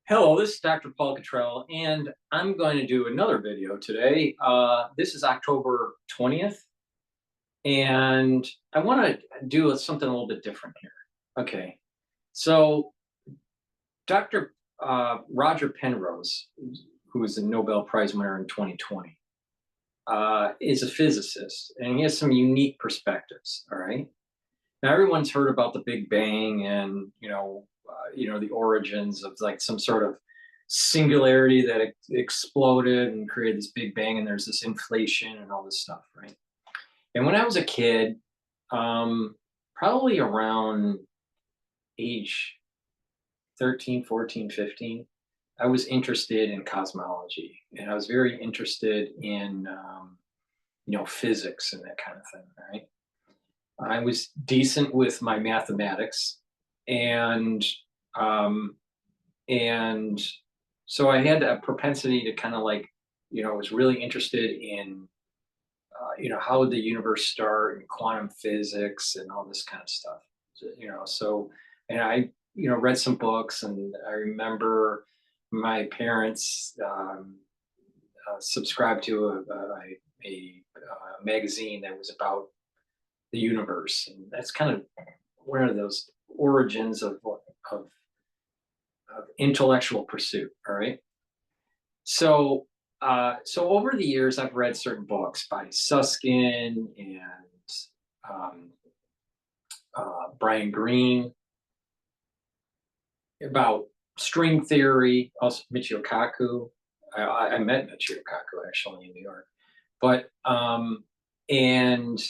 Hello, this is Dr. Paul Cottrell, and I'm going to do another video today. This is October 20th, and I want to do something a little bit different here. Okay, so Dr. Roger Penrose, who was a Nobel Prize winner in 2020, is a physicist, and he has some unique perspectives, all right? Now, everyone's heard about the Big Bang and, the origins of like some sort of singularity that exploded and created this Big Bang, and there's this inflation and all this stuff, right? And when I was a kid, probably around age 13, 14, 15, I was interested in cosmology, and I was very interested in, physics and that kind of thing, right? I was decent with my mathematics, and um, and so I had a propensity to kind of like, was really interested in, how the universe start and quantum physics and all this kind of stuff. So and I, read some books, and I remember my parents subscribed to a magazine that was about the universe, and that's kind of one of those origins of, of intellectual pursuit. All right, so over the years, I've read certain books by Susskind and um, Brian Greene about string theory, also Michio Kaku. I met Michio Kaku actually in New York, but and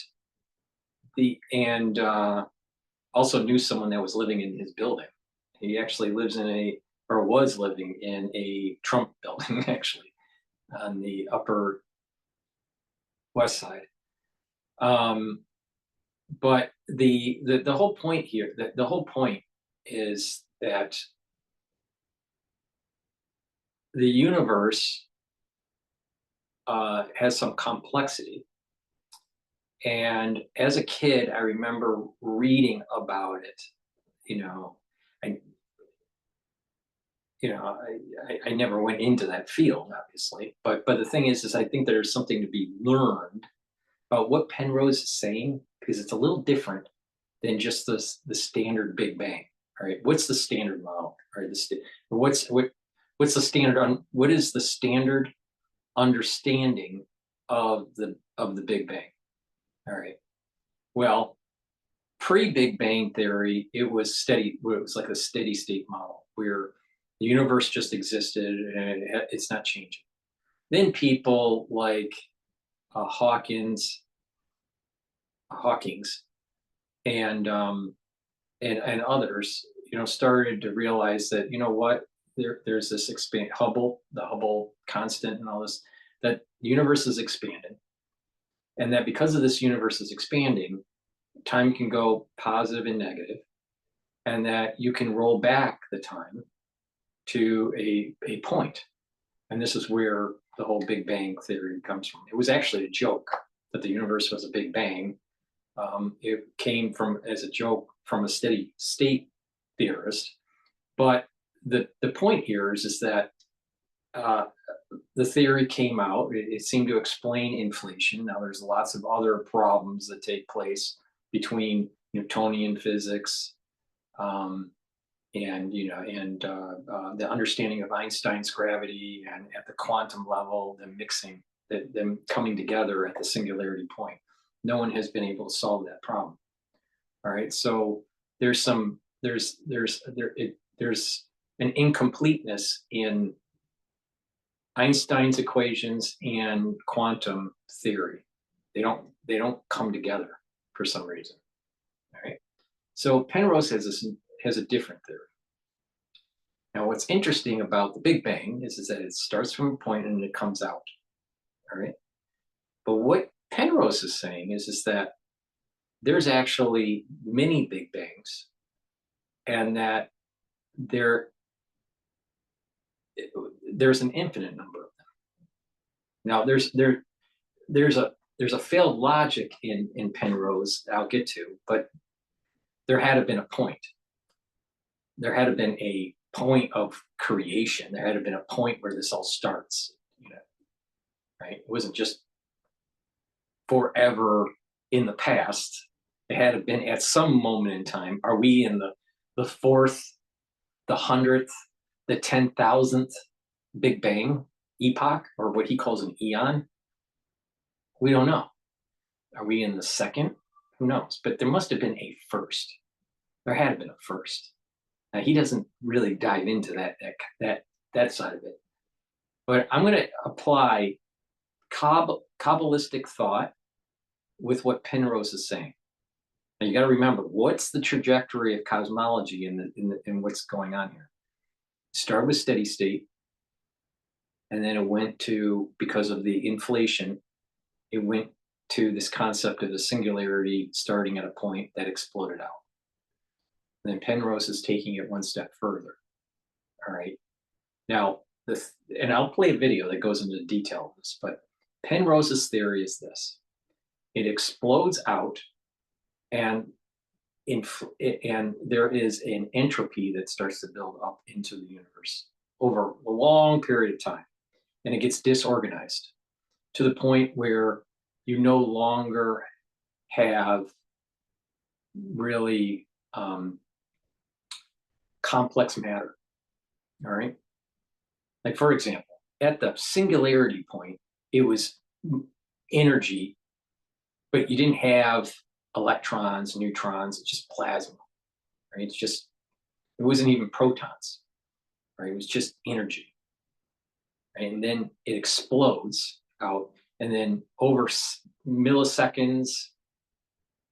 also knew someone that was living in his building. He actually was living in a Trump building actually on the Upper West Side. But the whole point here, the whole point is that the universe has some complexity. And as a kid, I remember reading about it. I I never went into that field, obviously, but the thing is I think there's something to be learned about what Penrose is saying, because it's a little different than just the standard Big Bang. All right, what's the standard model? All right, what's the standard on what is the standard understanding of the Big Bang? All right. Well, pre-Big Bang theory, it was steady. It was like a steady state model where the universe just existed and it's not changing. Then people like Hawkins, and and others, started to realize that what there's this the Hubble constant and all this, that the universe is expanding, and that because of this universe is expanding, time can go positive and negative, and that you can roll back the time to a point. And this is where the whole Big Bang theory comes from. It was actually a joke that the universe was a Big Bang. It came from as a joke from a steady state theorist. But the point here is that the theory came out. It seemed to explain inflation. Now there's lots of other problems that take place between Newtonian physics, and the understanding of Einstein's gravity, and at the quantum level, them coming together at the singularity point. No one has been able to solve that problem. All right, so there's an incompleteness in Einstein's equations and quantum theory. They don't come together for some reason. All right, so Penrose has a different theory. Now, what's interesting about the Big Bang is that it starts from a point and it comes out. All right, but what Penrose is saying is that there's actually many Big Bangs, and that there's an infinite number of them. Now, there's a failed logic in Penrose I'll get to, but there had to have been a point. There had to have been a point of creation. There had to have been a point where this all starts, you know, right? It wasn't just forever in the past. It had to have been at some moment in time. Are we in the fourth, the 100th, the 10,000th Big Bang epoch, or what he calls an eon? We don't know. Are we in the second? Who knows? But there must have been a first. There had to have been a first. Now, he doesn't really dive into that side of it. But I'm going to apply Kabbalistic thought with what Penrose is saying. Now, you got to remember, what's the trajectory of cosmology in what's going on here? It started with steady state, and then it went to, because of the inflation, it went to this concept of the singularity starting at a point that exploded out. And then Penrose is taking it one step further. All right. Now, and I'll play a video that goes into detail of this, but Penrose's theory is this: it explodes out, and there is an entropy that starts to build up into the universe over a long period of time, and it gets disorganized to the point where you no longer have really complex matter. All right. Like, for example, at the singularity point, it was energy, but you didn't have electrons, neutrons, it's just plasma, right? It wasn't even protons, right? It was just energy. Right? And then it explodes out, and then over milliseconds,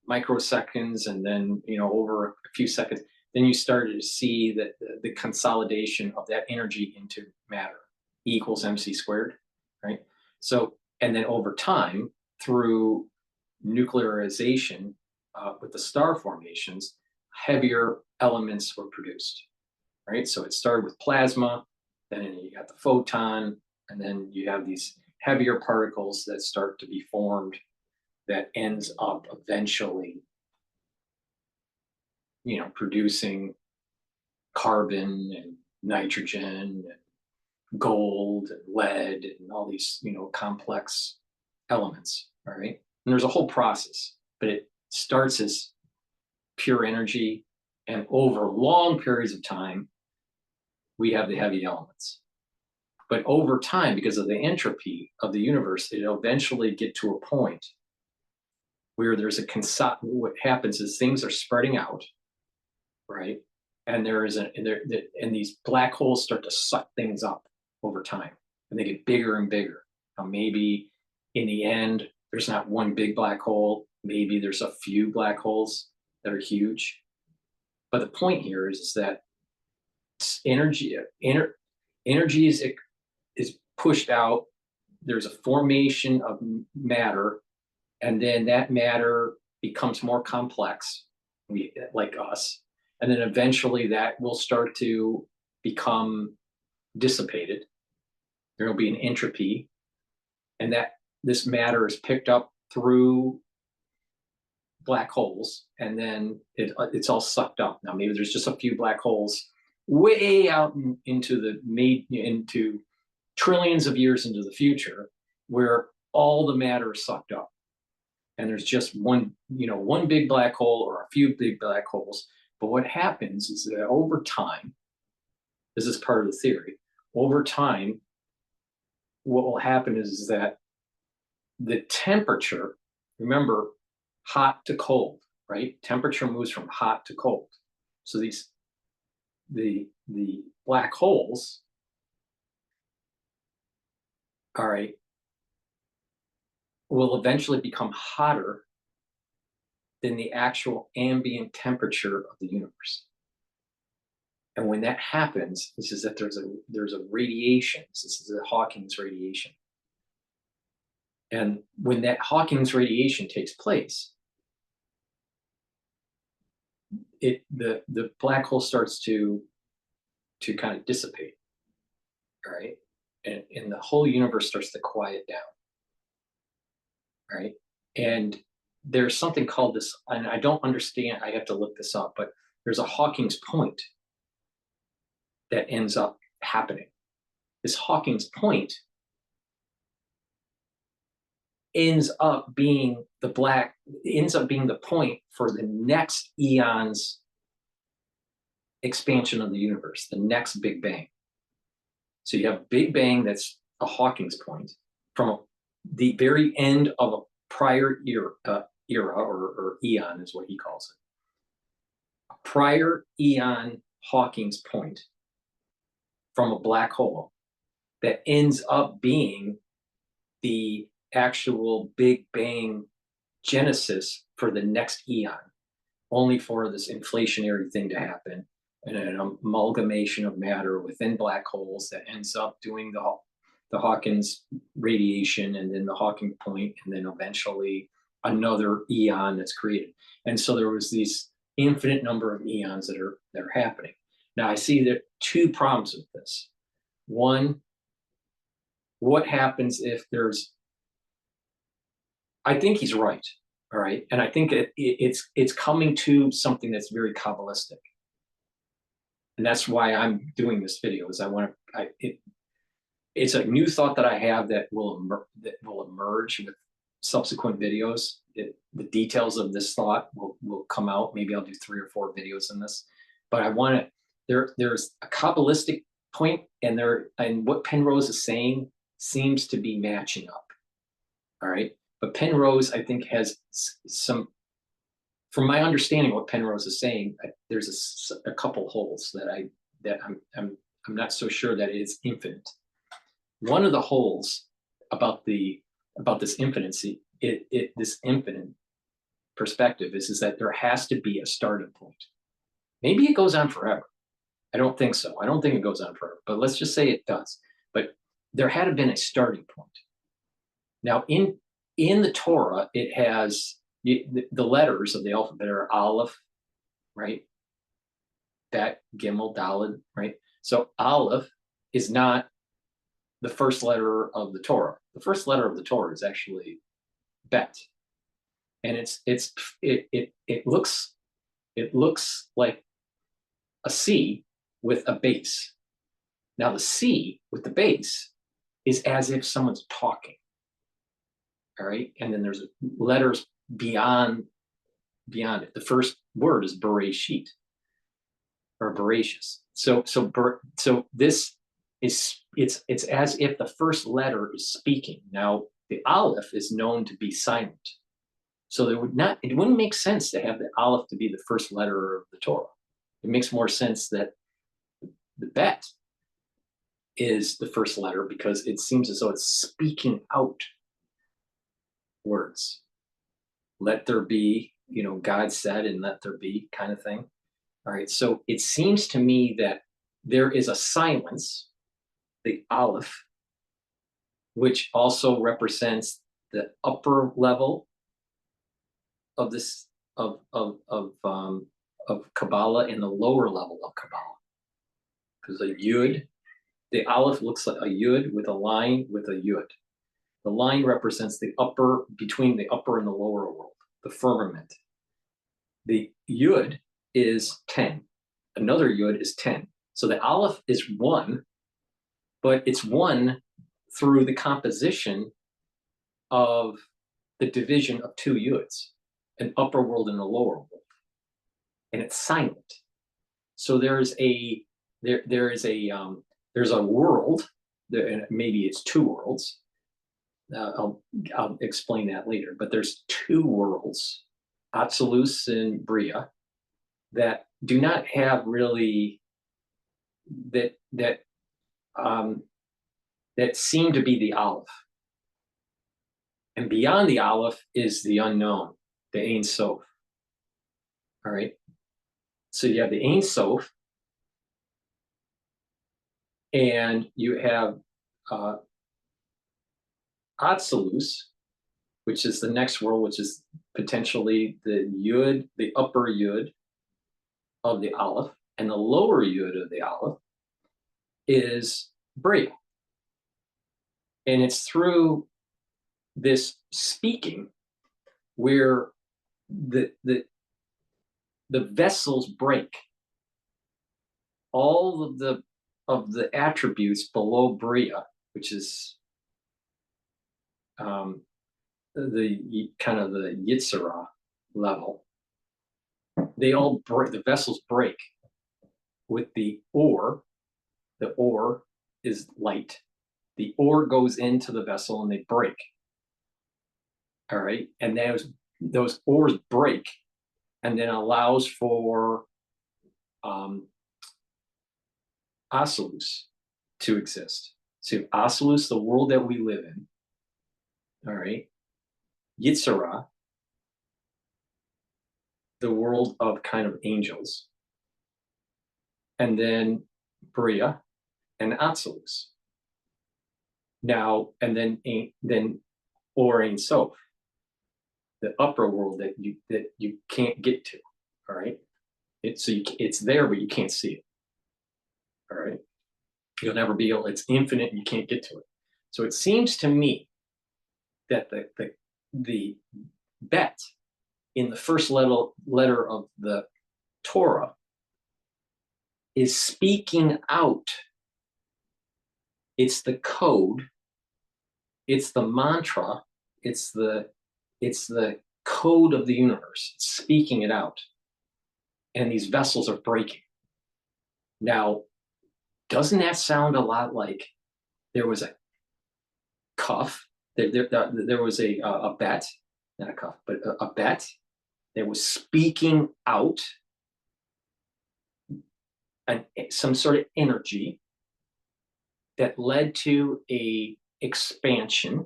microseconds, and then, over a few seconds, then you started to see that the consolidation of that energy into matter, E equals mc squared, right? So, and then over time, through nuclearization with the star formations, heavier elements were produced, right? So it started with plasma, then you got the photon, and then you have these heavier particles that start to be formed that ends up eventually, producing carbon and nitrogen and gold and lead and all these, complex elements, all right? And there's a whole process, but it starts as pure energy, and over long periods of time, we have the heavy elements. But over time, because of the entropy of the universe, it'll eventually get to a point where there's what happens is things are spreading out, right? And and these black holes start to suck things up over time, and they get bigger and bigger. Now, maybe in the end, there's not one big black hole. Maybe there's a few black holes that are huge. But the point here is that energy is pushed out. There's a formation of matter, and then that matter becomes more complex, like us, and then eventually that will start to become dissipated. There will be an entropy, and that this matter is picked up through black holes, and then it's all sucked up. Now, maybe there's just a few black holes way out into trillions of years into the future, where all the matter is sucked up, and there's just one big black hole or a few big black holes. But what happens is that over time, this is part of the theory, over time, what will happen is that the temperature, remember, hot to cold, right? Temperature moves from hot to cold. So the black holes, all right, will eventually become hotter than the actual ambient temperature of the universe. And when that happens, this is that there's a radiation. This is the Hawking's radiation. And when that Hawking's radiation takes place, the black hole starts to kind of dissipate, right? And the whole universe starts to quiet down, right? And there's something called this, and I don't understand, I have to look this up, but there's a Hawking's point. that ends up happening. This Hawking's point ends up being the point for the next eon's expansion of the universe, the next Big Bang. So you have Big Bang, that's a Hawking's point, from the very end of a prior era or eon is what he calls it. A prior eon Hawking's point from a black hole that ends up being the actual Big Bang genesis for the next eon, only for this inflationary thing to happen, and an amalgamation of matter within black holes that ends up doing the Hawking's radiation, and then the Hawking point, and then eventually another eon that's created. And so there was these infinite number of eons that are happening. Now I see there are two problems with this. One, what happens if there's, I think he's right, all right? And I think it's coming to something that's very Kabbalistic. And that's why I'm doing this video, is it's a new thought that I have that will emerge with subsequent videos. The details of this thought will come out. Maybe I'll do 3 or 4 videos in this, but I want to, there's a Kabbalistic point, and what Penrose is saying seems to be matching up, all right? But Penrose, I think, has some, from my understanding of what Penrose is saying, there's a couple holes that I'm not so sure that it's infinite. One of the holes about this infinity, this infinite perspective is that there has to be a starting point. Maybe it goes on forever. I don't think so. I don't think it goes on forever, but let's just say it does. But there had to have been a starting point. Now, in the Torah, it has the letters of the alphabet are Aleph, right? Bet, Gimel, Daled, right? So Aleph is not the first letter of the Torah. The first letter of the Torah is actually Bet, and it looks like a C with a base. Now the C with the base is as if someone's talking, all right? And then there's letters beyond it. The first word is Bereshit, or Bereshis. So this is, it's as if the first letter is speaking. Now the Aleph is known to be silent, so it wouldn't make sense to have the Aleph to be the first letter of the Torah. It makes more sense that the Bet is the first letter, because it seems as though it's speaking out words. Let there be, God said, and let there be, kind of thing. All right, so it seems to me that there is a silence, the Aleph, which also represents the upper level of this of Kabbalah, and the lower level of Kabbalah. Because a Yud, the Aleph looks like a Yud with a line with a Yud. The line represents the upper, between the upper and the lower world, the firmament. The Yud is 10. Another Yud is 10. So the Aleph is 1, but it's 1 through the composition of the division of 2 Yuds, an upper world and a lower world. And it's silent. So there's a world, and maybe it's 2 worlds. I'll explain that later. But there's 2 worlds, Atzilus and Bria, that do not have really that seem to be the Aleph. And beyond the Aleph is the unknown, the Ein Sof. All right. So you have the Ein Sof, and you have Atzilus, which is the next world, which is potentially the Yud, the upper Yud of the Aleph, and the lower Yud of the Aleph is Bria. And it's through this speaking where the vessels break. All of the of the attributes below Bria, which is the kind of the Yitzhara level, they all break, the vessels break with the ore. The ore is light. The ore goes into the vessel and they break. All right. And those ores break and then allows for Ocelus to exist. So Ocelus, the world that we live in. All right. Yitzhara, the world of kind of angels. And then Bria and Ocelus. Now, and then Or Ein Sof, the upper world that you can't get to. All right. It's there, but you can't see it. All right. You'll never be able, it's infinite and you can't get to it. So it seems to me that the bet in the first letter of the Torah is speaking out. It's the code, it's the mantra, it's the code of the universe. It's speaking it out. And these vessels are breaking. Now, doesn't that sound a lot like there was a cuff? There was a bet, not a cuff, but a bet that was speaking out some sort of energy that led to a expansion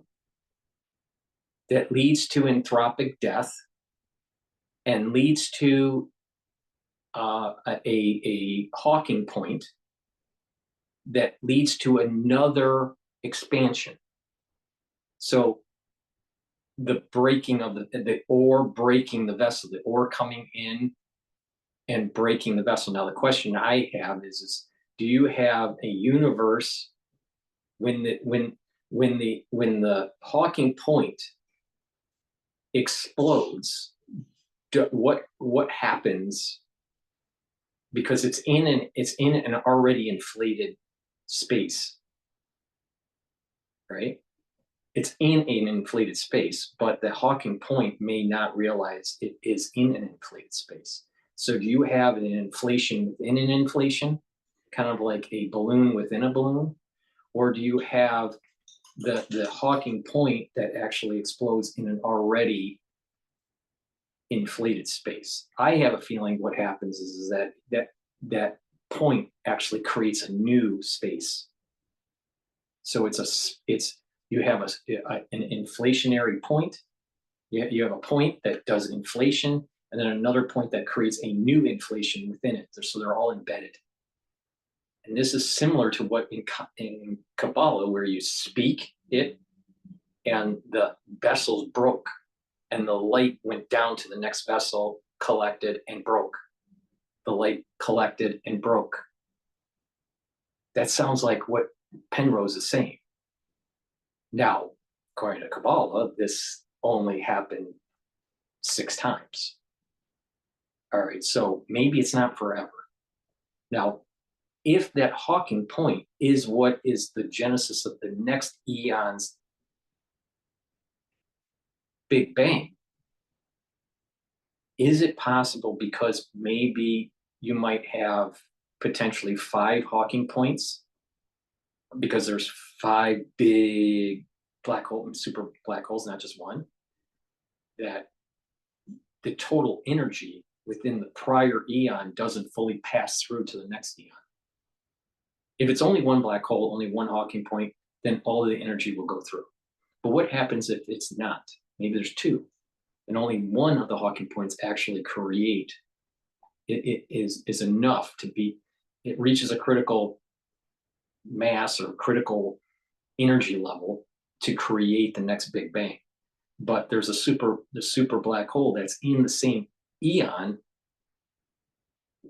that leads to anthropic death and leads to a Hawking point that leads to another expansion. So the breaking of the ore breaking the vessel, the ore coming in and breaking the vessel. Now the question I have is do you have a universe when the Hawking point explodes? What happens? Because it's in an already inflated space, right? It's in an inflated space, but the Hawking point may not realize it is in an inflated space. So do you have an inflation within an inflation, kind of like a balloon within a balloon? Or do you have the Hawking point that actually explodes in an already inflated space? I have a feeling what happens is that point actually creates a new space. So you have an inflationary point. You have a point that does inflation, and then another point that creates a new inflation within it. So they're all embedded. And this is similar to what in Kabbalah, where you speak it, and the vessels broke, and the light went down to the next vessel, collected and broke. The light collected and broke. That sounds like what Penrose is saying. Now, according to Kabbalah, this only happened 6 times. All right, so maybe it's not forever. Now, if that Hawking point is what is the genesis of the next eon's Big Bang, is it possible because maybe you might have potentially 5 Hawking points because there's 5 big black holes, super black holes, not just one, that the total energy within the prior eon doesn't fully pass through to the next eon. If it's only one black hole, only one Hawking point, then all of the energy will go through. But what happens if it's not? Maybe there's 2, and only one of the Hawking points actually create. It is enough to be, it reaches a critical mass or critical energy level to create the next Big Bang. But there's the super black hole that's in the same eon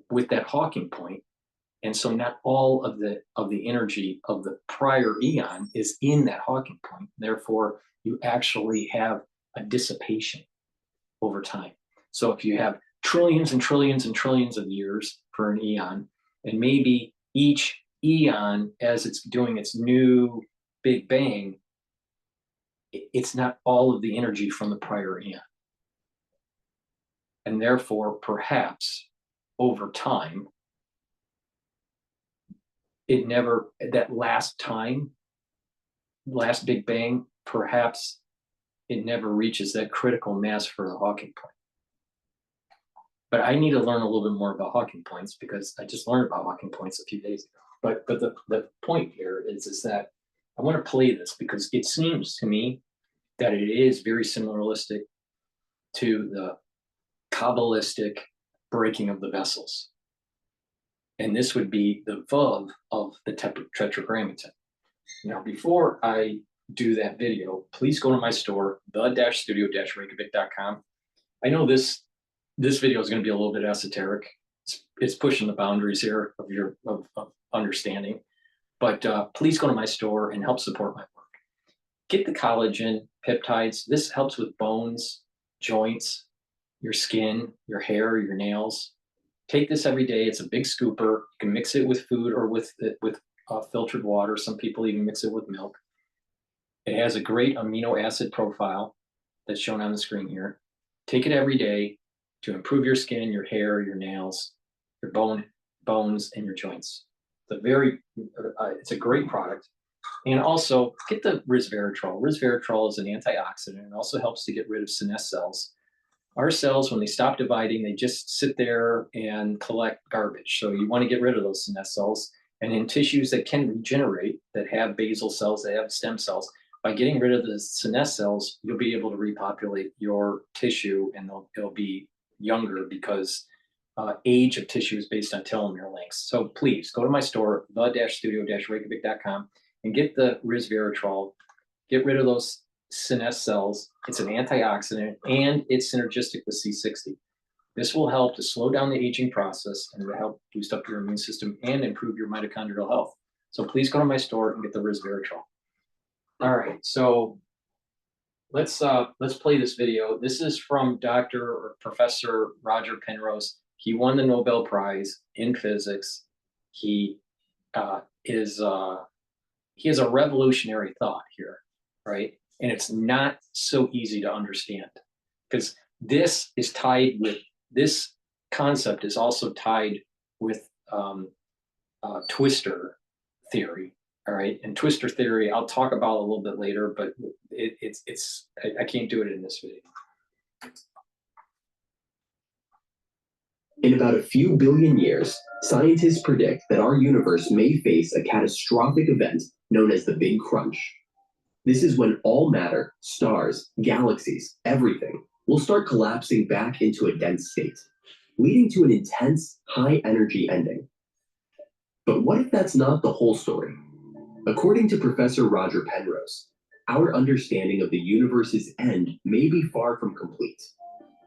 with that Hawking point. And so not all of the energy of the prior eon is in that Hawking point. Therefore, you actually have a dissipation over time. So if you have trillions and trillions and trillions of years for an eon, and maybe each eon, as it's doing its new Big Bang, it's not all of the energy from the prior eon. And therefore, perhaps over time, it never, that last Big Bang, perhaps it never reaches that critical mass for the Hawking point. But I need to learn a little bit more about Hawking points, because I just learned about Hawking points a few days ago. But the point here is that I want to play this because it seems to me that it is very similaristic to the Kabbalistic breaking of the vessels. And this would be the Vav of the Tetragrammaton. Now, before I do that video, please go to my store, the-studio-reykjavik.com. I know this video is going to be a little bit esoteric. It's pushing the boundaries here of understanding. But please go to my store and help support my work. Get the collagen, peptides. This helps with bones, joints, your skin, your hair, your nails. Take this every day. It's a big scooper. You can mix it with food or with filtered water. Some people even mix it with milk. It has a great amino acid profile that's shown on the screen here. Take it every day to improve your skin, your hair, your nails, your bones, and your joints. It's a great product. And also get the resveratrol. Resveratrol is an antioxidant. It also helps to get rid of senescent cells. Our cells, when they stop dividing, they just sit there and collect garbage. So you want to get rid of those senescent cells. And in tissues that can regenerate, that have basal cells, that have stem cells, by getting rid of the senescent cells, you'll be able to repopulate your tissue, and it'll be younger, because age of tissue is based on telomere lengths. So please go to my store, the-studio-reykjavik.com, and get the resveratrol. Get rid of those senescent cells. It's an antioxidant, and it's synergistic with C60. This will help to slow down the aging process, and will help boost up your immune system and improve your mitochondrial health. So please go to my store and get the resveratrol. All right, so let's play this video. This is from Dr. or Professor Roger Penrose. He won the Nobel Prize in physics. He has a revolutionary thought here, right? And it's not so easy to understand, because this concept is also tied with twistor theory. All right, and twistor theory I'll talk about a little bit later, but I can't do it in this video. In about a few billion years, scientists predict that our universe may face a catastrophic event known as the Big Crunch. This is when all matter, stars, galaxies, everything will start collapsing back into a dense state, leading to an intense, high-energy ending. But what if that's not the whole story? According to Professor Roger Penrose, our understanding of the universe's end may be far from complete.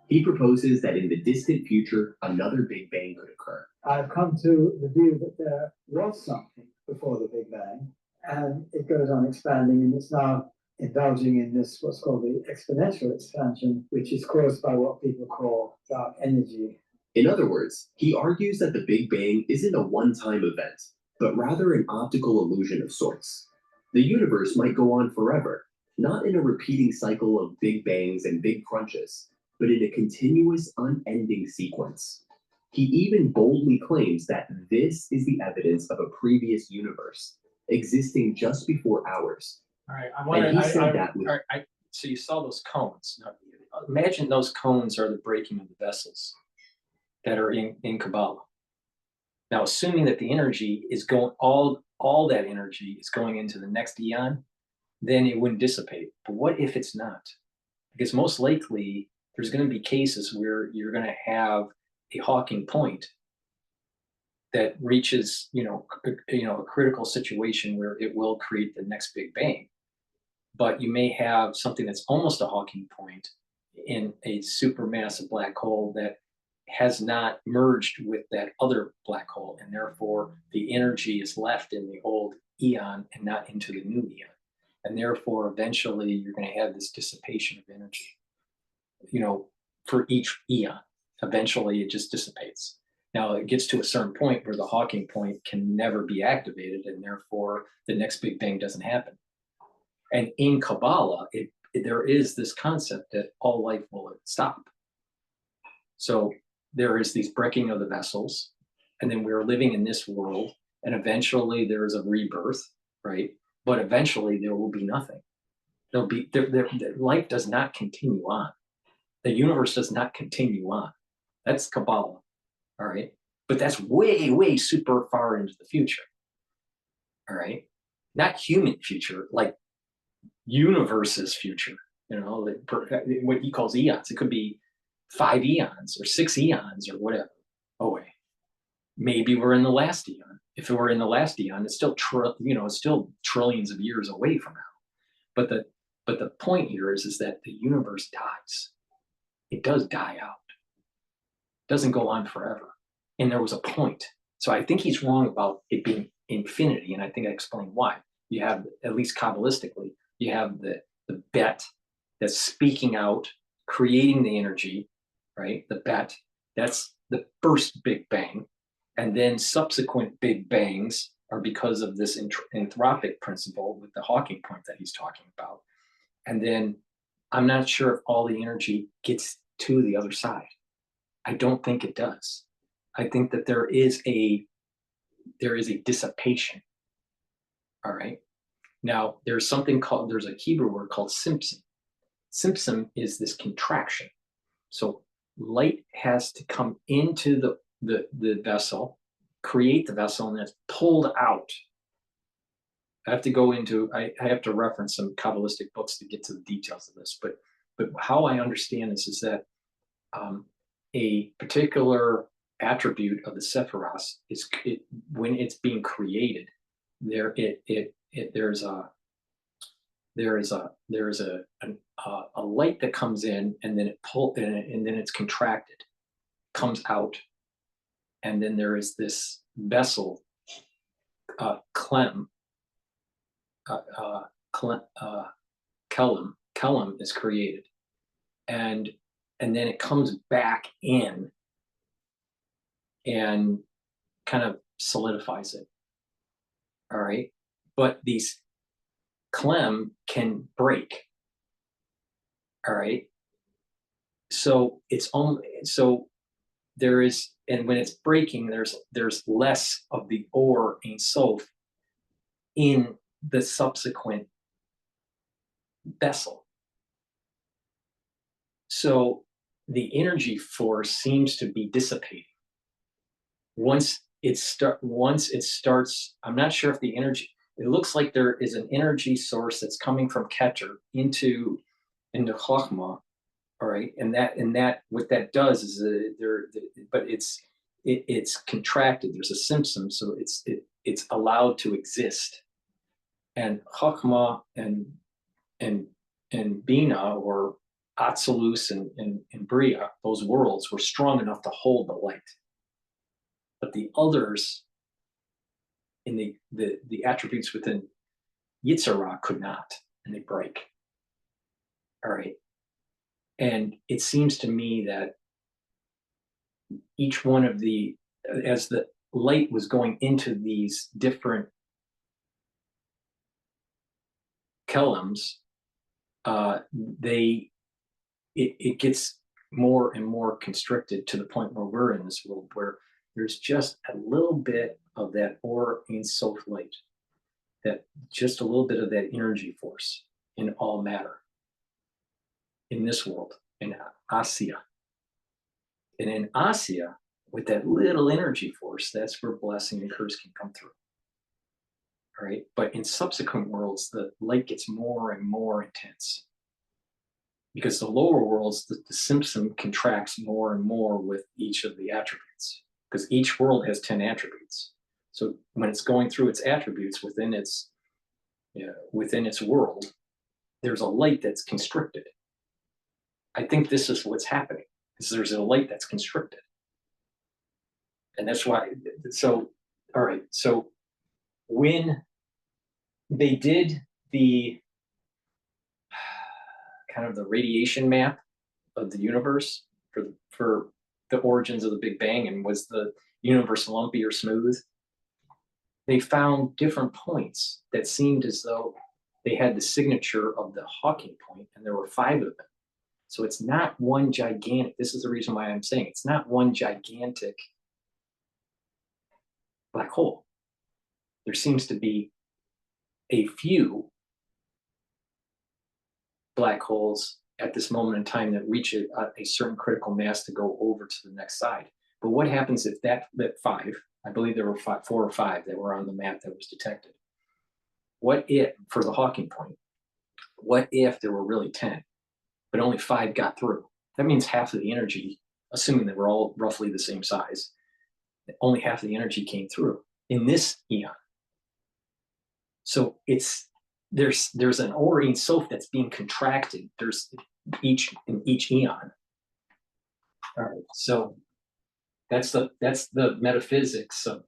He proposes that in the distant future, another Big Bang could occur. I've come to the view that there was something before the Big Bang, and it goes on expanding, and it's now indulging in this, what's called the exponential expansion, which is caused by what people call dark energy. In other words, he argues that the Big Bang isn't a one-time event, but rather an optical illusion of sorts. The universe might go on forever, not in a repeating cycle of Big Bangs and Big Crunches, but in a continuous, unending sequence. He even boldly claims that this is the evidence of a previous universe, existing just before ours. All right, so you saw those cones. Now, imagine those cones are the breaking of the vessels that are in Kabbalah. Now, assuming that the energy is going, all that energy is going into the next eon, then it wouldn't dissipate. But what if it's not? Because most likely there's going to be cases where you're going to have a Hawking point that reaches, a critical situation where it will create the next Big Bang. But you may have something that's almost a Hawking point in a supermassive black hole that has not merged with that other black hole, and therefore the energy is left in the old eon and not into the new eon. And therefore, eventually, you're going to have this dissipation of energy, for each eon. Eventually, it just dissipates. Now it gets to a certain point where the Hawking point can never be activated, and therefore the next Big Bang doesn't happen. And in Kabbalah, there is this concept that all life will stop. So there is these breaking of the vessels, and then we're living in this world, and eventually there is a rebirth, right? But eventually there will be nothing. There'll be life does not continue on. The universe does not continue on. That's Kabbalah, all right? But that's way, way super far into the future, all right? Not human future, like universe's future, you know, what he calls eons. It could be 5 eons or 6 eons or whatever. Oh, wait. Maybe we're in the last eon. If we're in the last eon, it's still it's still trillions of years away from now. But the point here is that the universe dies. It does die out. It doesn't go on forever. And there was a point. So I think he's wrong about it being infinity, and I think I explained why. You have, at least Kabbalistically, you have the bet that's speaking out, creating the energy, right? The bet, that's the first Big Bang. And then subsequent Big Bangs are because of this anthropic principle with the Hawking point that he's talking about. And then I'm not sure if all the energy gets to the other side. I don't think it does. I think that there is a dissipation. All right. Now there's a Hebrew word called simpson. Simpson is this contraction. So light has to come into the vessel, create the vessel, and it's pulled out. I have to reference some Kabbalistic books to get to the details of this, but how I understand this is that a particular attribute of the Sephiros when it's being created, there is a light that comes in, and then and then it's contracted, comes out, and then there is this vessel, Kelem is created, and then it comes back in and kind of solidifies it. All right, but these Kelem can break. All right, so there is, and when it's breaking, there's less of the Or Ein Sof in the subsequent vessel. So the energy force seems to be dissipating. Once it starts, I'm not sure if the energy, it looks like there is an energy source that's coming from GETTR into Chokhmah, all right, and that what that does is but it's contracted. There's a symptom, so it's allowed to exist, and Chokhmah and Bina, or Atzilus and Bria, those worlds were strong enough to hold the light. But the others in the attributes within Yitzhak could not, and they break. All right. And it seems to me that each one of as the light was going into these different Kelems, it gets more and more constricted to the point where we're in this world where there's just a little bit of that Or Ein Sof light, that just a little bit of that energy force in all matter in this world, in Asya. And in Asya, with that little energy force, that's where blessing and curse can come through. All right. But in subsequent worlds, the light gets more and more intense, because the lower worlds, the symptom contracts more and more with each of the attributes, because each world has 10 attributes. So when it's going through its attributes within its world, there's a light that's constricted. I think this is what's happening, is there's a light that's constricted. And that's why, so, all right, so when they did the kind of the radiation map of the universe for the origins of the Big Bang and was the universe lumpy or smooth, they found different points that seemed as though they had the signature of the Hawking point, and there were 5 of them. So it's not one gigantic, this is the reason why I'm saying it's not one gigantic black hole. There seems to be a few black holes at this moment in time that reach a certain critical mass to go over to the next side. But what happens if that 5, I believe there were 4 or 5 that were on the map that was detected. What if, for the Hawking point, what if there were really 10, but only 5 got through? That means half of the energy, assuming they were all roughly the same size, only half of the energy came through in this eon. So there's an Or Ein Sof that's being contracted. There's in each eon. All right, so that's the metaphysics of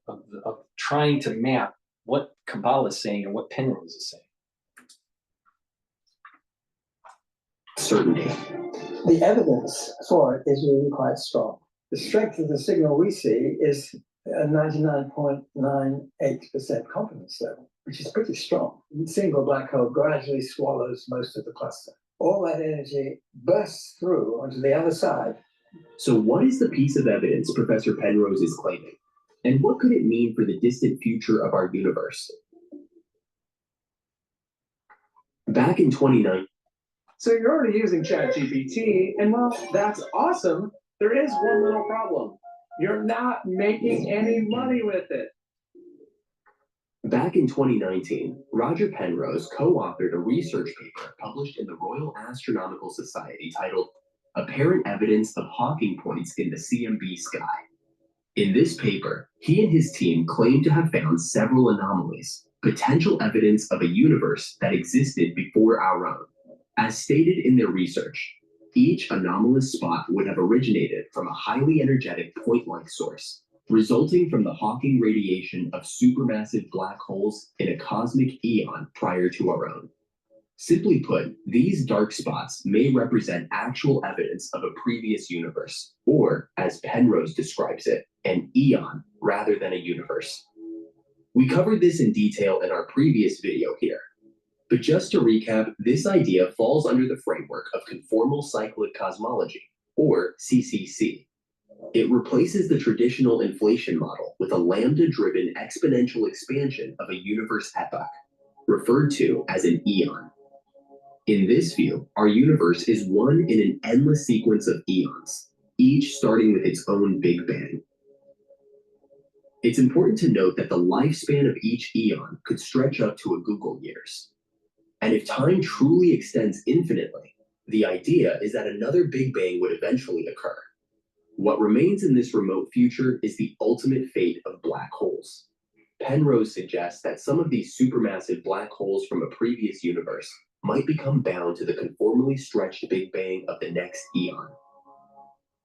trying to map what Kabbalah is saying and what Penrose is saying. Certainty. The evidence for it is really quite strong. The strength of the signal we see is a 99.98% confidence level, which is pretty strong. A single black hole gradually swallows most of the cluster. All that energy bursts through onto the other side. So what is the piece of evidence Professor Penrose is claiming? And what could it mean for the distant future of our universe? Back in 2019, So you're already using ChatGPT, and well, that's awesome. There is one little problem. You're not making any money with it. Back in 2019, Roger Penrose co-authored a research paper published in the Royal Astronomical Society titled Apparent Evidence of Hawking Points in the CMB Sky. In this paper, he and his team claimed to have found several anomalies, potential evidence of a universe that existed before our own. As stated in their research, each anomalous spot would have originated from a highly energetic point-like source, resulting from the Hawking radiation of supermassive black holes in a cosmic eon prior to our own. Simply put, these dark spots may represent actual evidence of a previous universe, or, as Penrose describes it, an eon rather than a universe. We covered this in detail in our previous video here. But just to recap, this idea falls under the framework of Conformal Cyclic Cosmology, or CCC. It replaces the traditional inflation model with a lambda-driven exponential expansion of a universe epoch, referred to as an eon. In this view, our universe is one in an endless sequence of eons, each starting with its own Big Bang. It's important to note that the lifespan of each eon could stretch up to a Google years. And if time truly extends infinitely, the idea is that another Big Bang would eventually occur. What remains in this remote future is the ultimate fate of black holes. Penrose suggests that some of these supermassive black holes from a previous universe might become bound to the conformally stretched Big Bang of the next eon.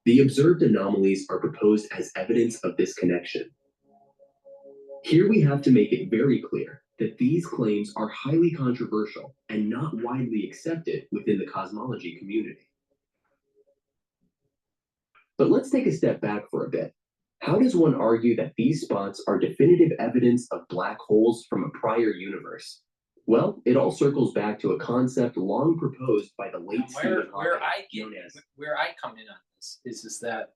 The observed anomalies are proposed as evidence of this connection. Here we have to make it very clear that these claims are highly controversial and not widely accepted within the cosmology community. But let's take a step back for a bit. How does one argue that these spots are definitive evidence of black holes from a prior universe? Well, it all circles back to a concept long proposed by the late Stephen Hawking. Where I come in on this is that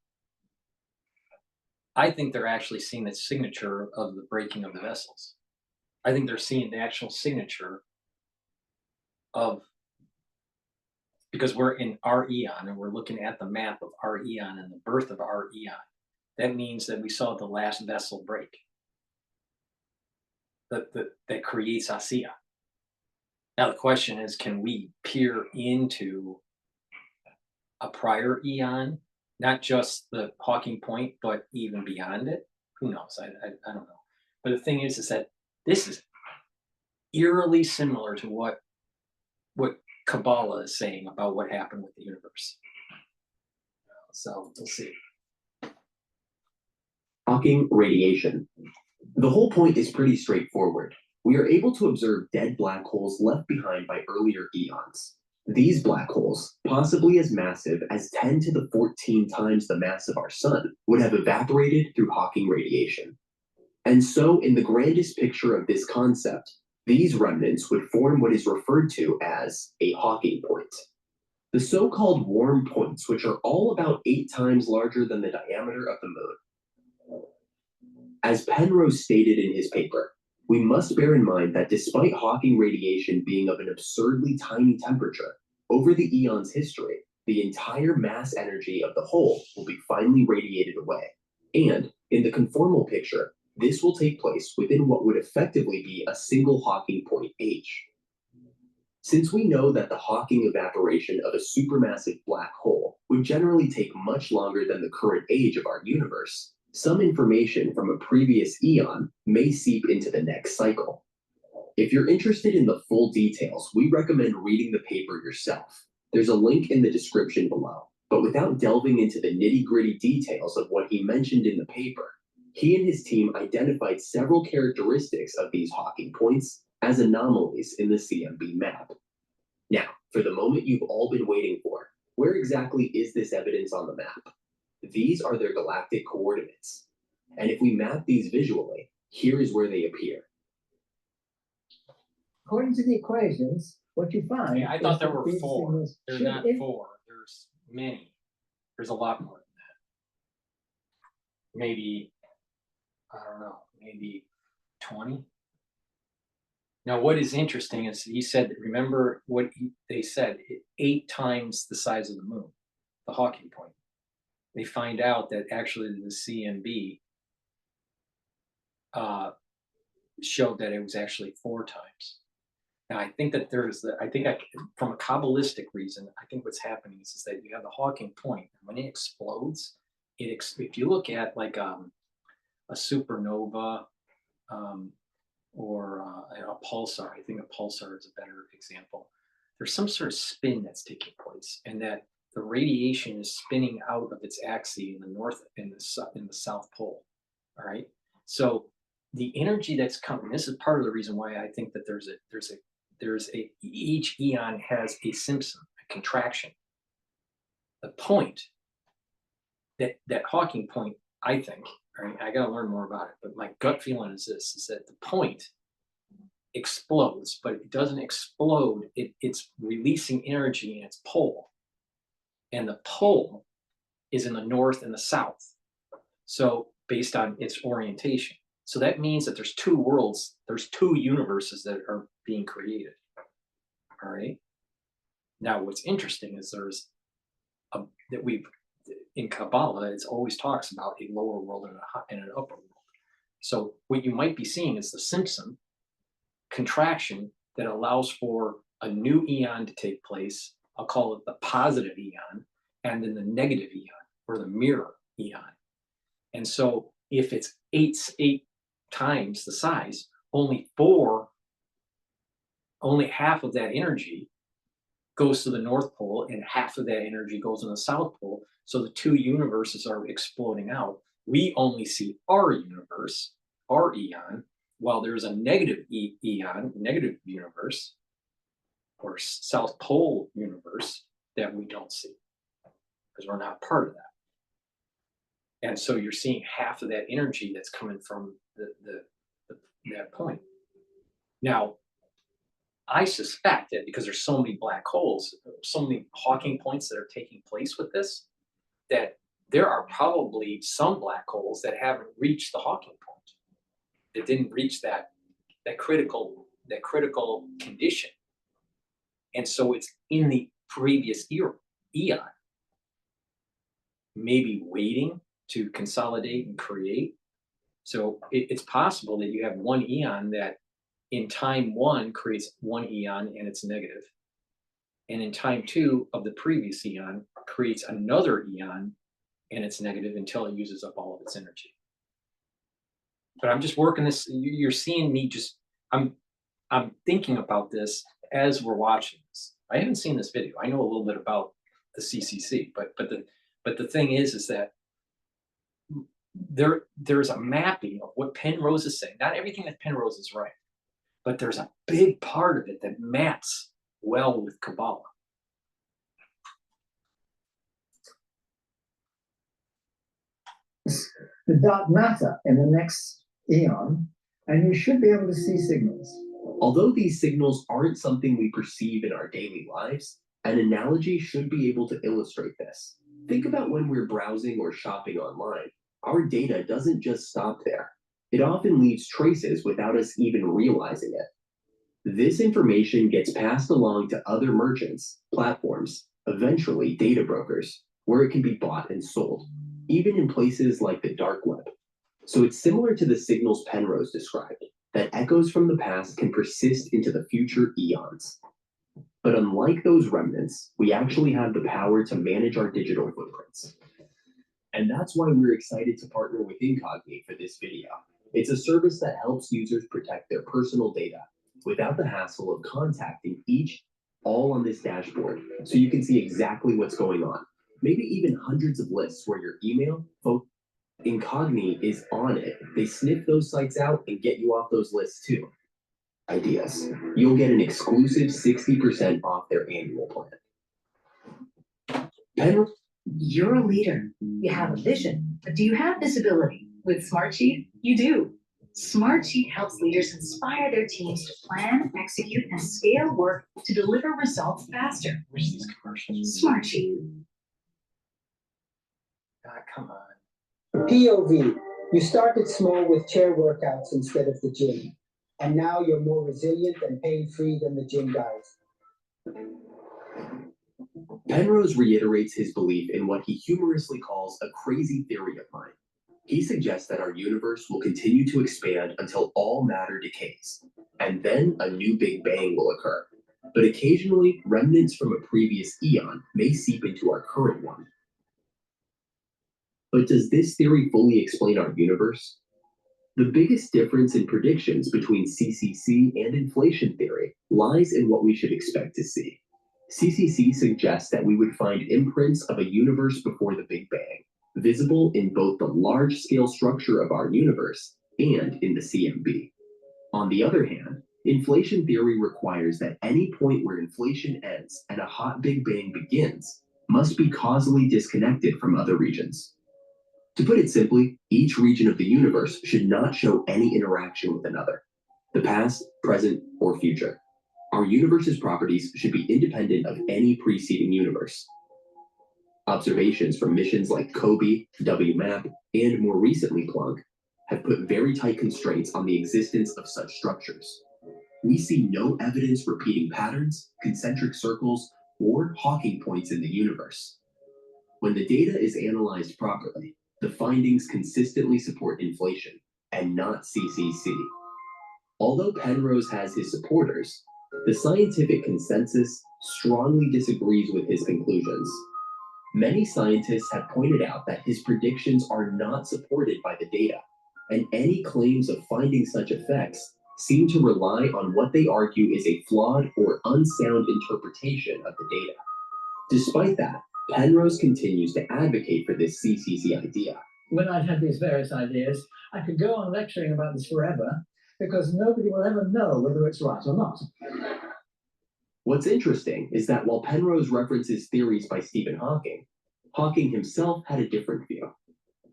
I think they're actually seeing the signature of the breaking of the vessels. I think they're seeing the actual signature of, because we're in our eon and we're looking at the map of our eon and the birth of our eon. That means that we saw the last vessel break that creates Asiya. Now the question is, can we peer into a prior eon, not just the Hawking point, but even beyond it? Who knows? I don't know. But the thing is that this is eerily similar to what Kabbalah is saying about what happened with the universe. So we'll see. Hawking radiation. The whole point is pretty straightforward. We are able to observe dead black holes left behind by earlier eons. These black holes, possibly as massive as 10 to the 14 times the mass of our sun, would have evaporated through Hawking radiation. And so, in the grandest picture of this concept, these remnants would form what is referred to as a Hawking point. The so-called warm points, which are all about 8 times larger than the diameter of the moon. As Penrose stated in his paper, we must bear in mind that despite Hawking radiation being of an absurdly tiny temperature, over the eon's history, the entire mass energy of the whole will be finally radiated away. And, in the conformal picture, this will take place within what would effectively be a single Hawking point H. Since we know that the Hawking evaporation of a supermassive black hole would generally take much longer than the current age of our universe, some information from a previous eon may seep into the next cycle. If you're interested in the full details, we recommend reading the paper yourself. There's a link in the description below. But without delving into the nitty-gritty details of what he mentioned in the paper, he and his team identified several characteristics of these Hawking points as anomalies in the CMB map. Now, for the moment you've all been waiting for, where exactly is this evidence on the map? These are their galactic coordinates. And if we map these visually, here is where they appear. According to the equations, what you find. Yeah, I thought there were these 4. signals There's should not 4. There's many. There's a lot more than that. Maybe, I don't know, maybe 20. Now, what is interesting is he said, remember what they said, 8 times the size of the moon, the Hawking point. They find out that actually the CMB showed that it was actually 4 times. Now, I think that from a Kabbalistic reason, I think what's happening is that you have the Hawking point, and when it explodes, if you look at like a supernova or a pulsar, I think a pulsar is a better example. There's some sort of spin that's taking place, and that the radiation is spinning out of its axis in the north and in the south pole. All right. So the energy that's coming. This is part of the reason why I think that each eon has a Simpson, a contraction. The point that Hawking point, I think. All right, I got to learn more about it, but my gut feeling is this: is that the point explodes, but it doesn't explode. It's releasing energy in its pole. And the pole is in the north and the south. So based on its orientation. So that means that there's 2 worlds, there's 2 universes that are being created. All right. Now, what's interesting is in Kabbalah, it always talks about a lower world and an upper world. So what you might be seeing is the Simpson contraction that allows for a new eon to take place. I'll call it the positive eon, and then the negative eon, or the mirror eon. And so if it's 8 times the size, only half of that energy goes to the North Pole, and half of that energy goes to the South Pole. So the 2 universes are exploding out. We only see our universe, our eon, while there's a negative eon, negative universe, or South Pole universe that we don't see, because we're not part of that. And so you're seeing half of that energy that's coming from that point. Now, I suspect that because there's so many black holes, so many Hawking points that are taking place with this, that there are probably some black holes that haven't reached the Hawking point. That didn't reach that critical condition. And so it's in the previous eon, maybe waiting to consolidate and create. So it's possible that you have one eon that in time 1 creates one eon and it's negative. And in time 2 of the previous eon creates another eon and it's negative until it uses up all of its energy. But I'm just working this, you're seeing me I'm thinking about this as we're watching this. I haven't seen this video. I know a little bit about the CCC, but the thing is that there's a mapping of what Penrose is saying. Not everything that Penrose is right, but there's a big part of it that maps well with Kabbalah. the dark matter in the next eon, and you should be able to see signals. Although these signals aren't something we perceive in our daily lives, an analogy should be able to illustrate this. Think about when we're browsing or shopping online. Our data doesn't just stop there. It often leaves traces without us even realizing it. This information gets passed along to other merchants, platforms, eventually data brokers, where it can be bought and sold, even in places like the dark web. So it's similar to the signals Penrose described, that echoes from the past can persist into the future eons. But unlike those remnants, we actually have the power to manage our digital footprints. And that's why we're excited to partner with Incogni for this video. It's a service that helps users protect their personal data without the hassle of contacting each, all on this dashboard, so you can see exactly what's going on. Maybe even hundreds of lists where your email, phone, Incogni is on it. They sniff those sites out and get you off those lists too. Ideas. You'll get an exclusive 60% off their annual plan. Penrose. You're a leader. You have a vision, but do you have visibility? With Smartsheet, you do. Smartsheet helps leaders inspire their teams to plan, execute, and scale work to deliver results faster. Where's these commercials? Smartsheet. Ah, come on. POV, you started small with chair workouts instead of the gym, and now you're more resilient and pain-free than the gym guys. Penrose reiterates his belief in what he humorously calls a crazy theory of mine. He suggests that our universe will continue to expand until all matter decays, and then a new Big Bang will occur. But occasionally, remnants from a previous eon may seep into our current one. But does this theory fully explain our universe? The biggest difference in predictions between CCC and inflation theory lies in what we should expect to see. CCC suggests that we would find imprints of a universe before the Big Bang, visible in both the large-scale structure of our universe and in the CMB. On the other hand, inflation theory requires that any point where inflation ends and a hot Big Bang begins must be causally disconnected from other regions. To put it simply, each region of the universe should not show any interaction with another, the past, present, or future. Our universe's properties should be independent of any preceding universe. Observations from missions like COBE, WMAP, and more recently Planck have put very tight constraints on the existence of such structures. We see no evidence repeating patterns, concentric circles, or Hawking points in the universe. When the data is analyzed properly, the findings consistently support inflation and not CCC. Although Penrose has his supporters, the scientific consensus strongly disagrees with his conclusions. Many scientists have pointed out that his predictions are not supported by the data, and any claims of finding such effects seem to rely on what they argue is a flawed or unsound interpretation of the data. Despite that, Penrose continues to advocate for this CCC idea. When I had these various ideas, I could go on lecturing about this forever, because nobody will ever know whether it's right or not. What's interesting is that while Penrose references theories by Stephen Hawking, Hawking himself had a different view.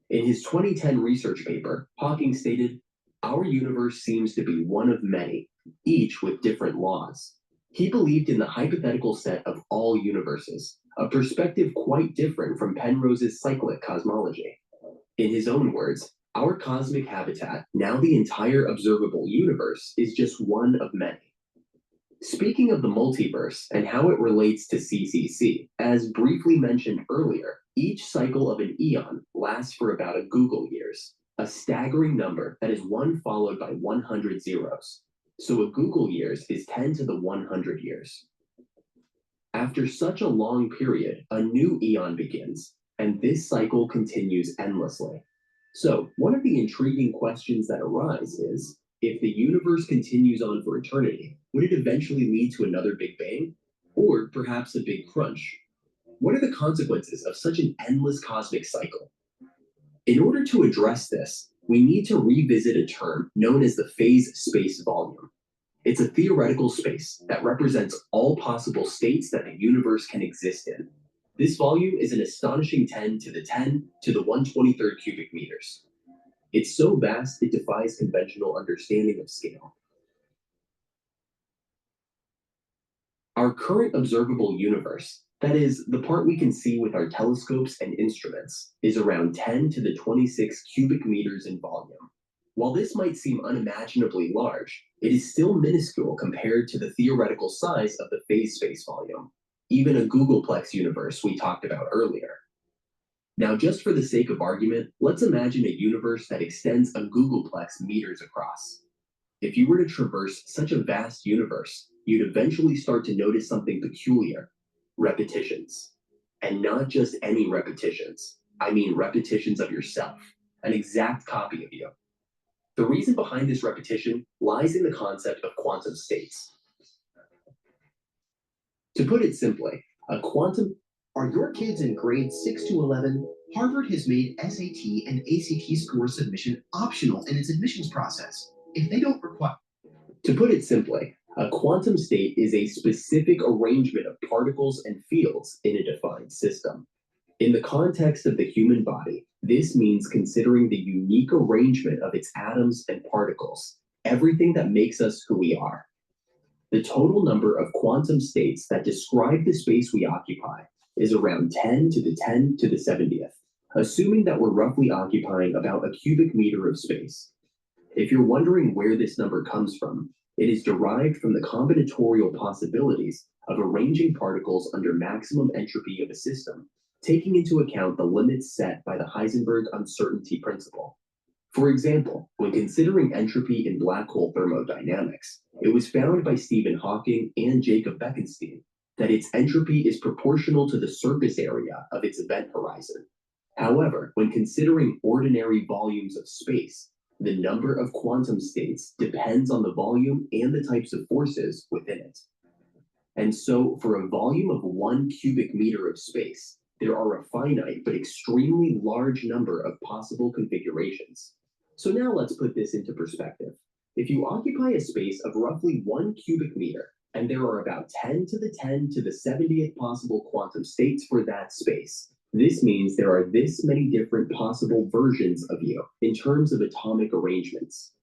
In his 2010 research paper, Hawking stated, "Our universe seems to be one of many, each with different laws." He believed in the hypothetical set of all universes, a perspective quite different from Penrose's cyclic cosmology. In his own words, our cosmic habitat, now the entire observable universe, is just one of many. Speaking of the multiverse and how it relates to CCC, as briefly mentioned earlier, each cycle of an eon lasts for about a Google years, a staggering number that is one followed by 100 zeros. So a Google years is 10 to the 100 years. After such a long period, a new eon begins, and this cycle continues endlessly. So one of the intriguing questions that arise is, if the universe continues on for eternity, would it eventually lead to another Big Bang? Or perhaps a big crunch? What are the consequences of such an endless cosmic cycle? In order to address this, we need to revisit a term known as the phase space volume. It's a theoretical space that represents all possible states that the universe can exist in. This volume is an astonishing 10 to the 10 to the 123rd cubic meters. It's so vast it defies conventional understanding of scale. Our current observable universe, that is, the part we can see with our telescopes and instruments, is around 10 to the 26 cubic meters in volume. While this might seem unimaginably large, it is still minuscule compared to the theoretical size of the phase space volume, even a Googleplex universe we talked about earlier. Now, just for the sake of argument, let's imagine a universe that extends a Googleplex meters across. If you were to traverse such a vast universe, you'd eventually start to notice something peculiar: repetitions. And not just any repetitions. I mean repetitions of yourself, an exact copy of you. The reason behind this repetition lies in the concept of quantum states. To put it simply, a quantum... Are your kids in grades 6 to 11? Harvard has made SAT and ACT score submission optional in its admissions process. If they don't require... To put it simply, a quantum state is a specific arrangement of particles and fields in a defined system. In the context of the human body, this means considering the unique arrangement of its atoms and particles, everything that makes us who we are. The total number of quantum states that describe the space we occupy is around 10 to the 10 to the 70th, assuming that we're roughly occupying about a cubic meter of space. If you're wondering where this number comes from, it is derived from the combinatorial possibilities of arranging particles under maximum entropy of a system, taking into account the limits set by the Heisenberg uncertainty principle. For example, when considering entropy in black hole thermodynamics, it was found by Stephen Hawking and Jacob Bekenstein that its entropy is proportional to the surface area of its event horizon. However, when considering ordinary volumes of space, the number of quantum states depends on the volume and the types of forces within it. And so, for a volume of 1 cubic meter of space, there are a finite but extremely large number of possible configurations. So now let's put this into perspective. If you occupy a space of roughly 1 cubic meter, and there are about 10 to the 10 to the 70th possible quantum states for that space, this means there are this many different possible versions of you in terms of atomic arrangements.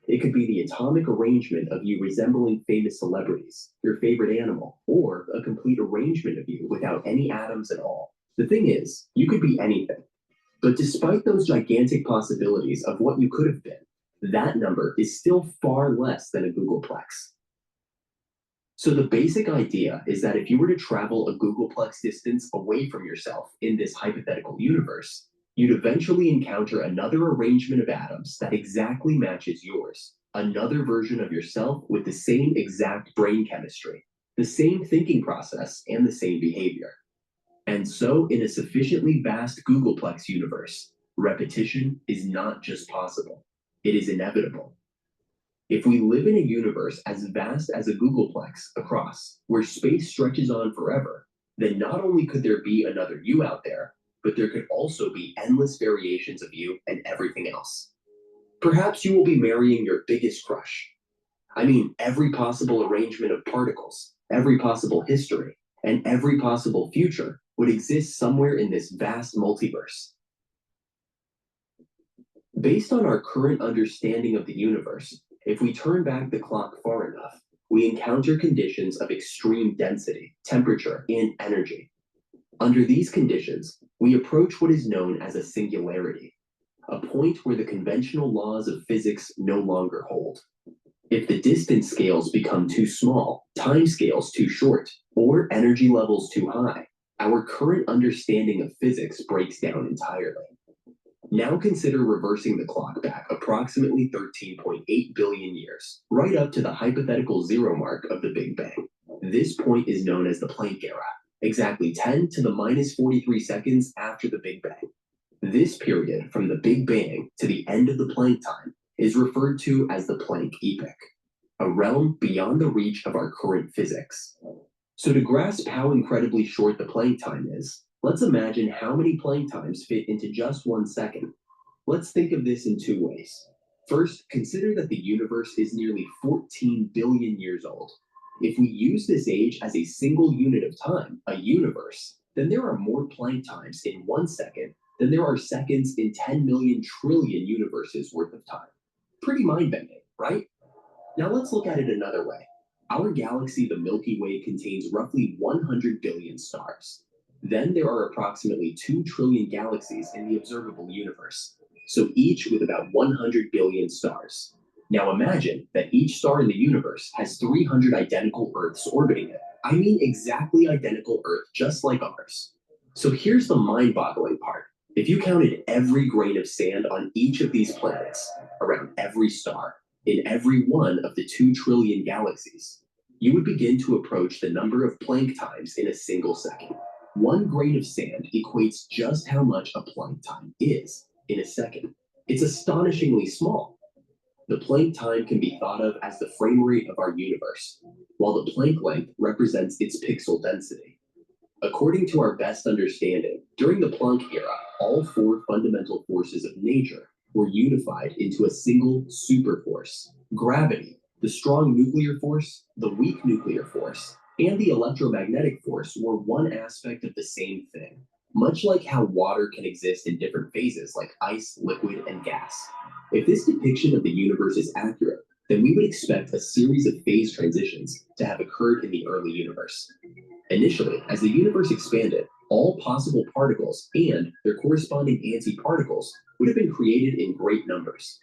It could be the atomic arrangement of you resembling famous celebrities, your favorite animal, or a complete arrangement of you without any atoms at all. The thing is, you could be anything. But despite those gigantic possibilities of what you could have been, that number is still far less than a Googleplex. So the basic idea is that if you were to travel a Googleplex distance away from yourself in this hypothetical universe, you'd eventually encounter another arrangement of atoms that exactly matches yours, another version of yourself with the same exact brain chemistry, the same thinking process, and the same behavior. And so, in a sufficiently vast Googleplex universe, repetition is not just possible, it is inevitable. If we live in a universe as vast as a Googleplex across, where space stretches on forever, then not only could there be another you out there, but there could also be endless variations of you and everything else. Perhaps you will be marrying your biggest crush. I mean, every possible arrangement of particles, every possible history, and every possible future would exist somewhere in this vast multiverse. Based on our current understanding of the universe, if we turn back the clock far enough, we encounter conditions of extreme density, temperature, and energy. Under these conditions, we approach what is known as a singularity, a point where the conventional laws of physics no longer hold. If the distance scales become too small, time scales too short, or energy levels too high, our current understanding of physics breaks down entirely. Now consider reversing the clock back approximately 13.8 billion years, right up to the hypothetical zero mark of the Big Bang. This point is known as the Planck era, exactly 10 to the minus 43 seconds after the Big Bang. This period from the Big Bang to the end of the Planck time is referred to as the Planck epoch, a realm beyond the reach of our current physics. So to grasp how incredibly short the Planck time is, let's imagine how many Planck times fit into just 1 second. Let's think of this in 2 ways. First, consider that the universe is nearly 14 billion years old. If we use this age as a single unit of time, a universe, then there are more Planck times in 1 second than there are seconds in 10 million trillion universes worth of time. Pretty mind-bending, right? Now let's look at it another way. Our galaxy, the Milky Way, contains roughly 100 billion stars. Then there are approximately 2 trillion galaxies in the observable universe, so each with about 100 billion stars. Now imagine that each star in the universe has 300 identical Earths orbiting it. I mean exactly identical Earth, just like ours. So here's the mind-boggling part. If you counted every grain of sand on each of these planets, around every star, in every one of the 2 trillion galaxies, you would begin to approach the number of Planck times in a single second. 1 grain of sand equates just how much a Planck time is in a second. It's astonishingly small. The Planck time can be thought of as the frame rate of our universe, while the Planck length represents its pixel density. According to our best understanding, during the Planck era, all 4 fundamental forces of nature were unified into a single superforce: gravity, the strong nuclear force, the weak nuclear force, and the electromagnetic force were one aspect of the same thing, much like how water can exist in different phases like ice, liquid, and gas. If this depiction of the universe is accurate, then we would expect a series of phase transitions to have occurred in the early universe. Initially, as the universe expanded, all possible particles and their corresponding antiparticles would have been created in great numbers.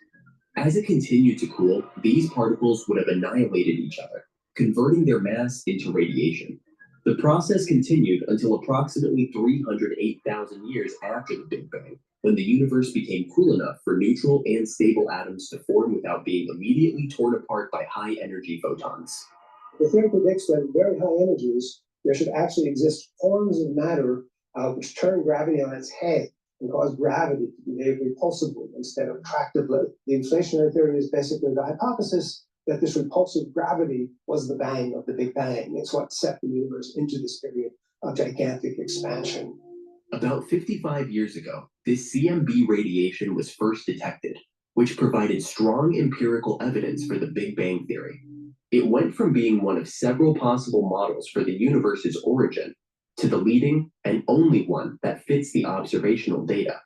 As it continued to cool, these particles would have annihilated each other, converting their mass into radiation. The process continued until approximately 308,000 years after the Big Bang, when the universe became cool enough for neutral and stable atoms to form without being immediately torn apart by high-energy photons. The theory predicts that at very high energies, there should actually exist forms of matter which turn gravity on its head and cause gravity to behave repulsively instead of attractively. The inflationary theory is basically the hypothesis that this repulsive gravity was the bang of the Big Bang. It's what set the universe into this period of gigantic expansion. About 55 years ago, this CMB radiation was first detected, which provided strong empirical evidence for the Big Bang theory. It went from being one of several possible models for the universe's origin to the leading and only one that fits the observational data.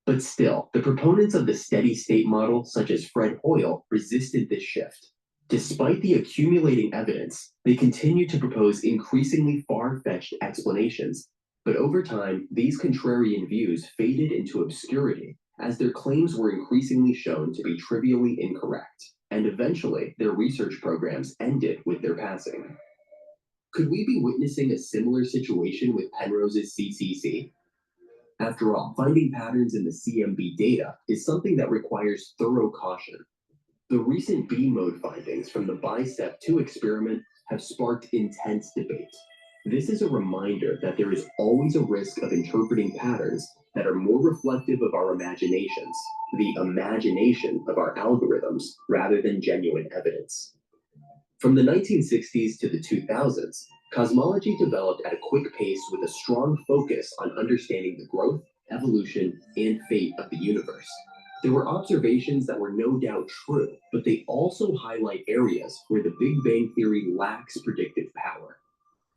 But still, the proponents of the steady-state model, such as Fred Hoyle, resisted this shift. Despite the accumulating evidence, they continued to propose increasingly far-fetched explanations. But over time, these contrarian views faded into obscurity as their claims were increasingly shown to be trivially incorrect, and eventually their research programs ended with their passing. Could we be witnessing a similar situation with Penrose's CCC? After all, finding patterns in the CMB data is something that requires thorough caution. The recent B-mode findings from the BICEP-2 experiment have sparked intense debate. This is a reminder that there is always a risk of interpreting patterns that are more reflective of our imaginations, the imagination of our algorithms, rather than genuine evidence. From the 1960s to the 2000s, cosmology developed at a quick pace with a strong focus on understanding the growth, evolution, and fate of the universe. There were observations that were no doubt true, but they also highlight areas where the Big Bang theory lacks predictive power.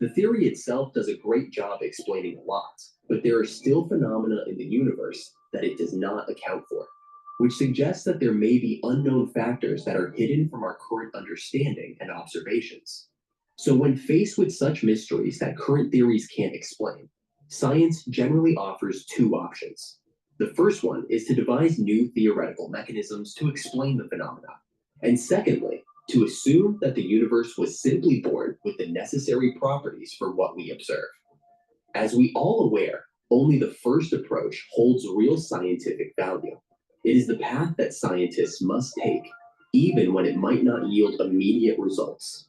The theory itself does a great job explaining a lot, but there are still phenomena in the universe that it does not account for, which suggests that there may be unknown factors that are hidden from our current understanding and observations. So when faced with such mysteries that current theories can't explain, science generally offers 2 options. The first one is to devise new theoretical mechanisms to explain the phenomena, and secondly, to assume that the universe was simply born with the necessary properties for what we observe. As we all aware, only the first approach holds real scientific value. It is the path that scientists must take, even when it might not yield immediate results.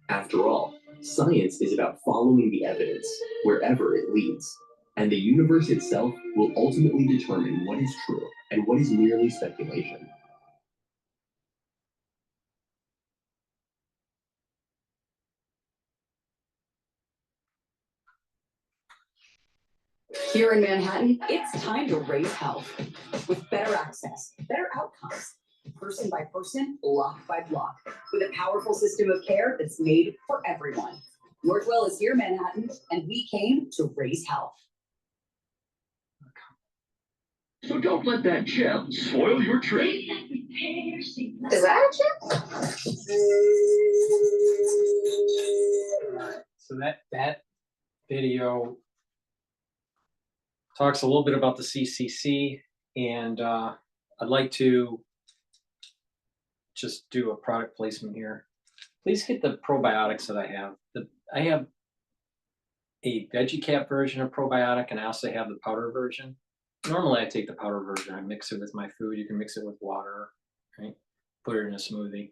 After all, science is about following the evidence wherever it leads, and the universe itself will ultimately determine what is true and what is merely speculation. Here in Manhattan, it's time to raise health with better access, better outcomes, person by person, block by block, with a powerful system of care that's made for everyone. Workwell is here, Manhattan, and we came to raise health. So don't let that gem spoil your trip. Is that a chip? So that video talks a little bit about the CCC, and I'd like to just do a product placement here. Please get the probiotics that I have. I have a veggie cap version of probiotic, and I also have the powder version. Normally I take the powder version, I mix it with my food. You can mix it with water, right? Put it in a smoothie.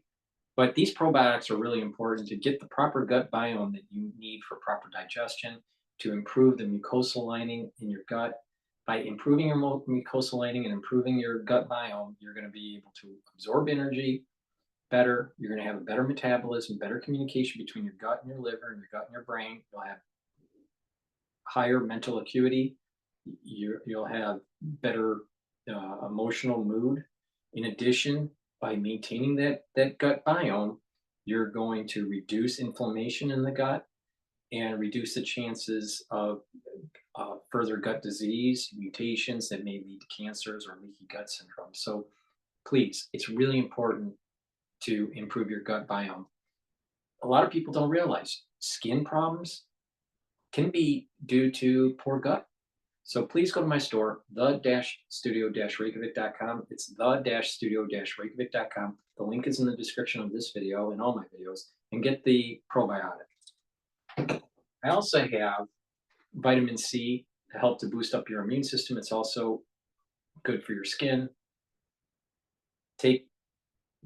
But these probiotics are really important to get the proper gut biome that you need for proper digestion, to improve the mucosal lining in your gut. By improving your mucosal lining and improving your gut biome, you're going to be able to absorb energy better. You're going to have a better metabolism, better communication between your gut and your liver and your gut and your brain. You'll have higher mental acuity. You'll have better emotional mood. In addition, by maintaining that gut biome, you're going to reduce inflammation in the gut and reduce the chances of further gut disease, mutations that may lead to cancers or leaky gut syndrome. So please, it's really important to improve your gut biome. A lot of people don't realize skin problems can be due to poor gut. So please go to my store, the-studio-reykjavik.com. It's the-studio-reykjavik.com. The link is in the description of this video and all my videos, and get the probiotic. I also have vitamin C to help to boost up your immune system. It's also good for your skin. Take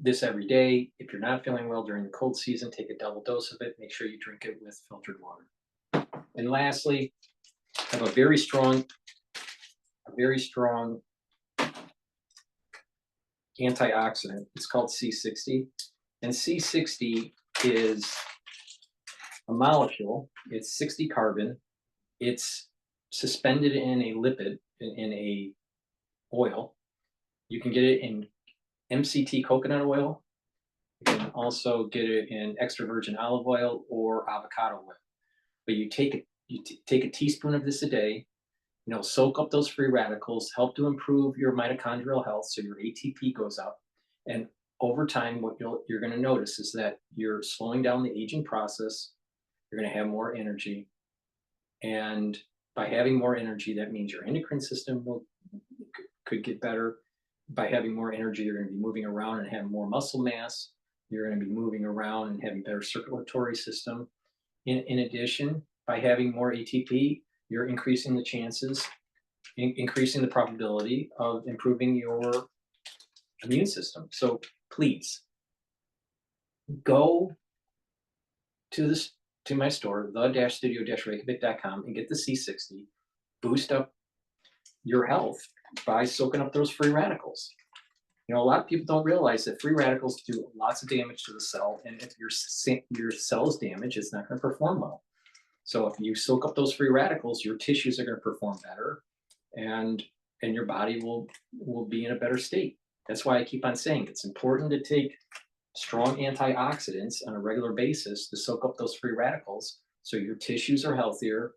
this every day. If you're not feeling well during the cold season, take a double dose of it. Make sure you drink it with filtered water. And lastly, I have a very strong antioxidant. It's called C60. And C60 is a molecule. It's 60 carbon. It's suspended in a lipid, in a oil. You can get it in MCT coconut oil. You can also get it in extra virgin olive oil or avocado oil. But you take a teaspoon of this a day. Soak up those free radicals, help to improve your mitochondrial health, so your ATP goes up. And over time, what you're going to notice is that you're slowing down the aging process. You're going to have more energy. And by having more energy, that means your endocrine system could get better. By having more energy, you're going to be moving around and have more muscle mass. You're going to be moving around and having better circulatory system. In addition, by having more ATP, you're increasing the chances, increasing the probability of improving your immune system. So please go to my store, the-studio-reykjavik.com, and get the C60. Boost up your health by soaking up those free radicals. A lot of people don't realize that free radicals do lots of damage to the cell, and if your cell is damaged, it's not going to perform well. So if you soak up those free radicals, your tissues are going to perform better, and your body will be in a better state. That's why I keep on saying it's important to take strong antioxidants on a regular basis to soak up those free radicals, so your tissues are healthier,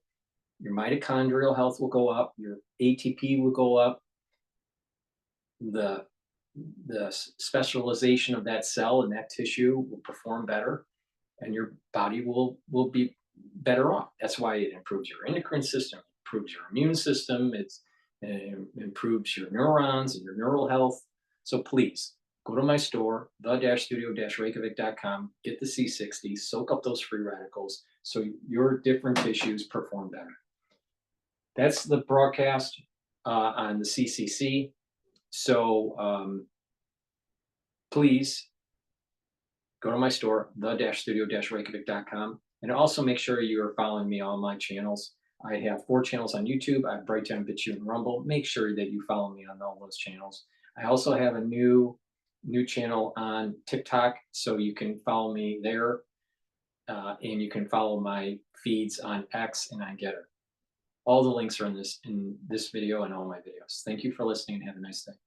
your mitochondrial health will go up, your ATP will go up, the specialization of that cell and that tissue will perform better, and your body will be better off. That's why it improves your endocrine system, improves your immune system, it improves your neurons and your neural health. So please go to my store, the-studio-reykjavik.com, get the C60, soak up those free radicals so your different tissues perform better. That's the broadcast on the CCC. So please go to my store, the-studio-reykjavik.com, and also make sure you are following me on my channels. I have 4 channels on YouTube. I have Brighteon, Bitchute, and Rumble. Make sure that you follow me on all those channels. I also have a new channel on TikTok, so you can follow me there, and you can follow my feeds on X and on GETTR. All the links are in this video and all my videos. Thank you for listening, and have a nice day.